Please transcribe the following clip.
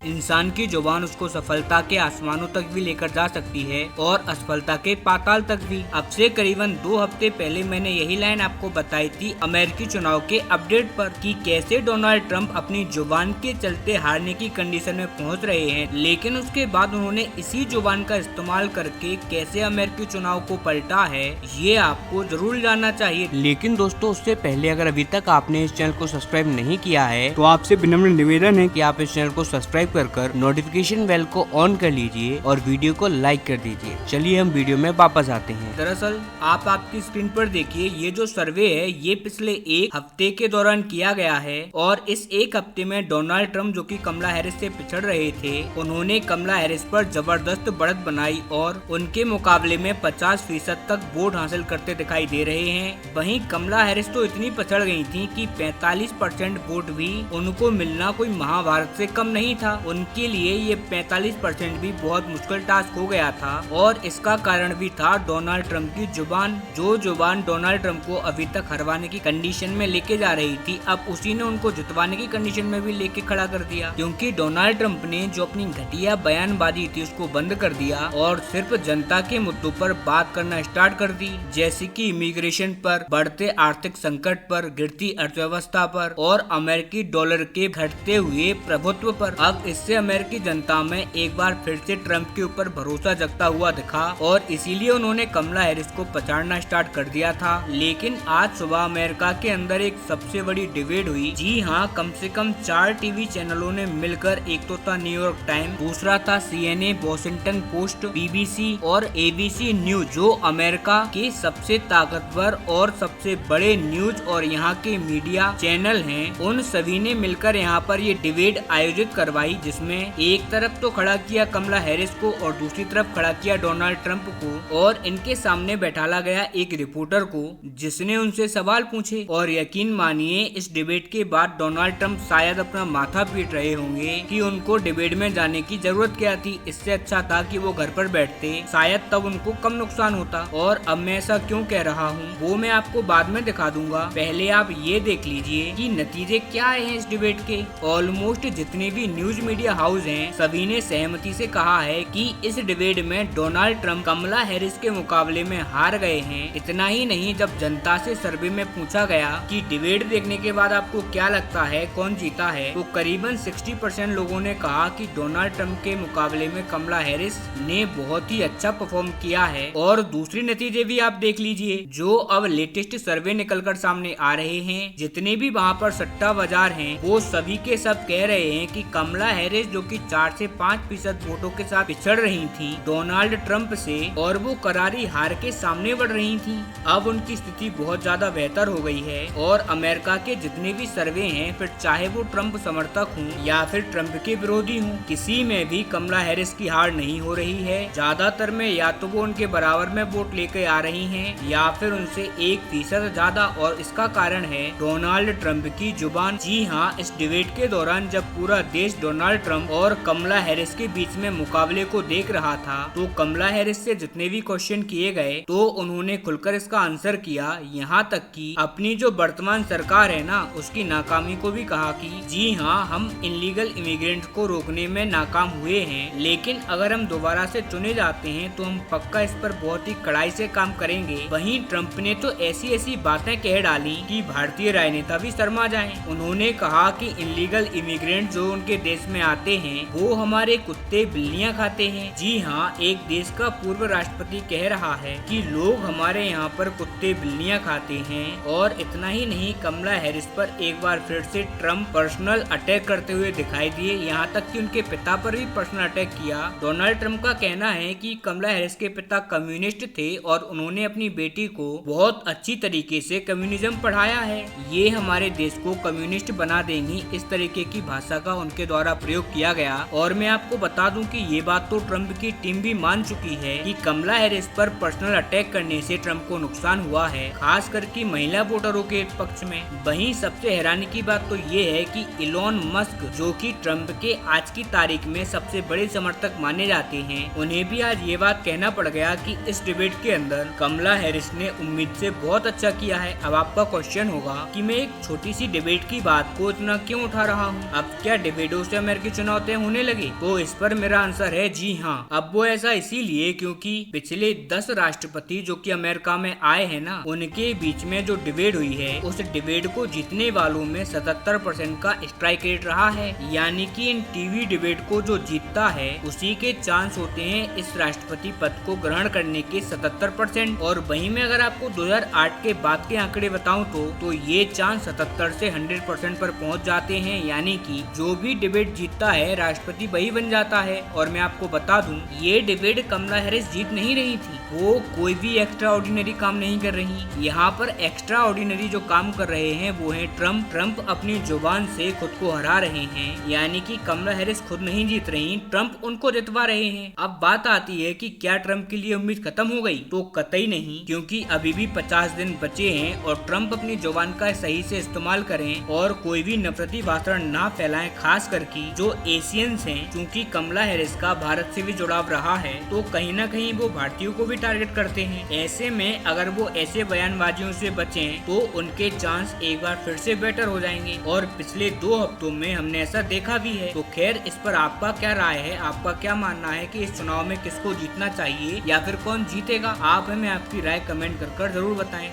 इंसान की जुबान उसको सफलता के आसमानों तक भी लेकर जा सकती है और असफलता के पाताल तक भी। अब से करीबन 2 हफ्ते पहले मैंने यही लाइन आपको बताई थी अमेरिकी चुनाव के अपडेट पर कि कैसे डोनाल्ड ट्रंप अपनी जुबान के चलते हारने की कंडीशन में पहुंच रहे हैं, लेकिन उसके बाद उन्होंने इसी जुबान का इस्तेमाल करके कैसे अमेरिकी चुनाव को पलटा है, ये आपको जरूर जानना चाहिए। लेकिन दोस्तों, उससे पहले अगर अभी तक आपने इस चैनल को सब्सक्राइब नहीं किया है तो आपसे विनम्र निवेदन है कि आप इस चैनल को सब्सक्राइब कर नोटिफिकेशन बेल को ऑन कर लीजिए और वीडियो को लाइक कर दीजिए। चलिए हम वीडियो में वापस आते हैं। दरअसल आप आपकी स्क्रीन पर देखिए, ये जो सर्वे है ये पिछले एक हफ्ते के दौरान किया गया है और इस एक हफ्ते में डोनाल्ड ट्रंप जो कि कमला हैरिस से पिछड़ रहे थे, उन्होंने कमला हैरिस पर जबरदस्त बढ़त बनाई और उनके मुकाबले में 50% तक वोट हासिल करते दिखाई दे रहे हैं। वहीं कमला हैरिस तो इतनी पिछड़ गई थी कि 45% वोट भी उनको मिलना कोई महाभारत से कम नहीं था। उनके लिए ये 45% भी बहुत मुश्किल टास्क हो गया था और इसका कारण भी था डोनाल्ड ट्रंप की जुबान। जो जुबान डोनाल्ड ट्रंप को अभी तक हरवाने की कंडीशन में लेके जा रही थी, अब उसी ने उनको जितवाने की कंडीशन में भी लेके खड़ा कर दिया, क्योंकि डोनाल्ड ट्रंप ने जो अपनी घटिया बयानबाजी थी उसको बंद कर दिया और सिर्फ जनता के मुद्दों पर बात करना स्टार्ट कर दी, जैसे कि इमिग्रेशन पर, बढ़ते आर्थिक संकट पर, गिरती अर्थव्यवस्था पर और अमेरिकी डॉलर के घटते हुए प्रभुत्व पर। अब इससे अमेरिकी जनता में एक बार फिर से ट्रंप के ऊपर भरोसा जगता हुआ दिखा और इसीलिए उन्होंने कमला हैरिस को पछाड़ना स्टार्ट कर दिया था। लेकिन आज सुबह अमेरिका के अंदर एक सबसे बड़ी डिबेट हुई। जी हाँ, कम से कम 4 टीवी चैनलों ने मिलकर, एक तो था न्यूयॉर्क टाइम, दूसरा था CNN, वॉशिंगटन पोस्ट, BBC और ABC न्यूज, जो अमेरिका के सबसे ताकतवर और सबसे बड़े न्यूज और यहाँ के मीडिया चैनल हैं, उन सभी ने मिलकर यहाँ पर ये डिबेट आयोजित करवाई, जिसमें एक तरफ तो खड़ा किया कमला हैरिस को और दूसरी तरफ खड़ा किया डोनाल्ड ट्रंप को और इनके सामने बैठाला गया एक रिपोर्टर को, जिसने उनसे सवाल पूछे। और यकीन मानिए, इस डिबेट के बाद डोनाल्ड ट्रंप शायद अपना माथा पीट रहे होंगे कि उनको डिबेट में जाने की जरूरत क्या थी। इससे अच्छा था कि वो घर पर बैठते, शायद तब उनको कम नुकसान होता। और अब मैं ऐसा क्यों कह रहा हूँ वो मैं आपको बाद में दिखा दूंगा। पहले आप ये देख लीजिए कि नतीजे क्या आए हैं इस डिबेट के। ऑलमोस्ट जितने भी न्यूज मीडिया हाउस हैं, सभी ने सहमति से कहा है कि इस डिबेट में डोनाल्ड ट्रंप कमला हैरिस के मुकाबले में हार गए हैं। इतना ही नहीं, जब जनता से सर्वे में पूछा गया कि डिबेट देखने के बाद आपको क्या लगता है कौन जीता है, तो करीबन 60% लोगों ने कहा कि डोनाल्ड ट्रंप के मुकाबले में कमला हैरिस ने बहुत ही अच्छा परफॉर्म किया है। और दूसरी नतीजे भी आप देख लीजिए, जो अब लेटेस्ट सर्वे निकलकर सामने आ रहे हैं, जितने भी वहाँ पर सट्टा बाजार हैं, वो सभी के सब कह रहे हैं कि कमला हैरिस जो कि 4 से 5% वोटों के साथ पिछड़ रही थी डोनाल्ड ट्रंप से और वो करारी हार के सामने बढ़ रही थी, अब उनकी स्थिति बहुत ज्यादा बेहतर हो गई है। और अमेरिका के जितने भी सर्वे हैं, फिर चाहे वो ट्रंप समर्थक हों या फिर ट्रंप के विरोधी हों, किसी में भी कमला हैरिस की हार नहीं हो रही है। ज्यादातर में या तो वो उनके बराबर में वोट लेके आ रही हैं या फिर उनसे 1% ज्यादा। और इसका कारण है डोनाल्ड ट्रंप की जुबान। जी हाँ, इस डिबेट के दौरान जब पूरा देश डोनाल्ड ट्रंप और कमला हैरिस के बीच में मुकाबले को देख रहा था, तो कमला हैरिस से जितने भी क्वेश्चन किए गए तो उन्होंने खुलकर इसका आंसर किया। यहाँ तक कि अपनी जो वर्तमान सरकार है ना, उसकी नाकामी को भी कहा कि जी हाँ, हम इनलीगल इमिग्रेंट्स को रोकने में नाकाम हुए हैं, लेकिन अगर हम दोबारा से चुने जाते हैं तो हम पक्का इस पर बहुत ही कड़ाई से काम करेंगे। वहीं ट्रंप ने तो ऐसी ऐसी बातें कह डाली कि भारतीय राजनेता भी शर्मा जाएं। उन्होंने कहा कि इनलीगल इमिग्रेंट जो उनके देश में आते हैं वो हमारे कुत्ते बिल्लियां खाते हैं। जी हाँ, एक देश का पूर्व राष्ट्रपति कह रहा है कि लोग हमारे यहाँ पर कुत्ते बिल्लियां खाते हैं। और इतना ही नहीं, कमला हैरिस पर एक बार फिर से ट्रंप पर्सनल अटैक करते हुए दिखाई दिए, यहाँ तक कि उनके पिता पर भी पर्सनल अटैक किया। डोनाल्ड ट्रंप का कहना है कि कमला हैरिस के पिता कम्युनिस्ट थे और उन्होंने अपनी बेटी को बहुत अच्छी तरीके से कम्युनिज्म पढ़ाया है, ये हमारे देश को कम्युनिस्ट बना देंगी, इस तरीके की भाषा का उनके द्वारा प्रयोग किया गया। और मैं आपको बता दूं कि ये बात तो ट्रंप की टीम भी मान चुकी है कि कमला हैरिस पर पर्सनल अटैक करने से ट्रंप को नुकसान हुआ है, खास करके महिला वोटरों के पक्ष में। वहीं सबसे हैरानी की बात तो ये है कि इलॉन मस्क, जो कि ट्रंप के आज की तारीख में सबसे बड़े समर्थक माने जाते हैं, उन्हें भी आज ये बात कहना पड़ गया कि इस डिबेट के अंदर कमला हैरिस ने उम्मीद से बहुत अच्छा किया है। अब आपका क्वेश्चन होगा कि मैं एक छोटी सी डिबेट की बात को इतना क्यों उठा रहा हूँ। अब क्या डिबेटों से हमें अमेरिकी चुनाव तय होने लगे? तो इस पर मेरा आंसर है जी हाँ। अब वो ऐसा इसीलिए क्योंकि पिछले 10 राष्ट्रपति जो कि अमेरिका में आए हैं ना, उनके बीच में जो डिबेट हुई है, उस डिबेट को जीतने वालों में 77% का स्ट्राइक रेट रहा है। यानी कि इन टीवी डिबेट को जो जीतता है उसी के चांस होते हैं इस राष्ट्रपति पद को ग्रहण करने के 77%। और वहीं में अगर आपको 2008 के बाद के आंकड़े बताऊं तो ये चांस 77 से 100% पर पहुंच जाते हैं। यानी कि जो भी डिबेट जीतता है राष्ट्रपति वही बन जाता है। और मैं आपको बता दूं, ये डिबेट कमला हैरिस जीत नहीं रही थी, वो कोई भी एक्स्ट्रा ऑर्डिनरी काम नहीं कर रही। यहाँ पर एक्स्ट्रा ऑर्डिनरी जो काम कर रहे हैं वो है ट्रम्प अपनी जुबान से खुद को हरा रहे हैं। यानी कि कमला हैरिस खुद नहीं जीत रही, ट्रम्प उनको जितवा रहे हैं। अब बात आती है कि क्या ट्रम्प के लिए उम्मीद खत्म हो गई? तो कतई नहीं, क्योंकि अभी भी 50 दिन बचे हैं और ट्रम्प अपनी जुबान का सही से इस्तेमाल करें और कोई भी नफरती भाषण ना फैलाएं, खास करके जो एशियंस हैं। क्योंकि कमला हैरिस का भारत से भी जुड़ाव रहा है तो कहीं ना कहीं वो भारतीयों को भी टारगेट करते हैं। ऐसे में अगर वो ऐसे बयानबाजियों से बचें तो उनके चांस एक बार फिर से बेटर हो जाएंगे। और पिछले 2 हफ्तों में हमने ऐसा देखा भी है। तो खैर, इस पर आपका क्या राय है? आपका क्या मानना है कि इस चुनाव में किसको जीतना चाहिए या फिर कौन जीतेगा? आप हमें आपकी राय कमेंट कर जरूर बताएं।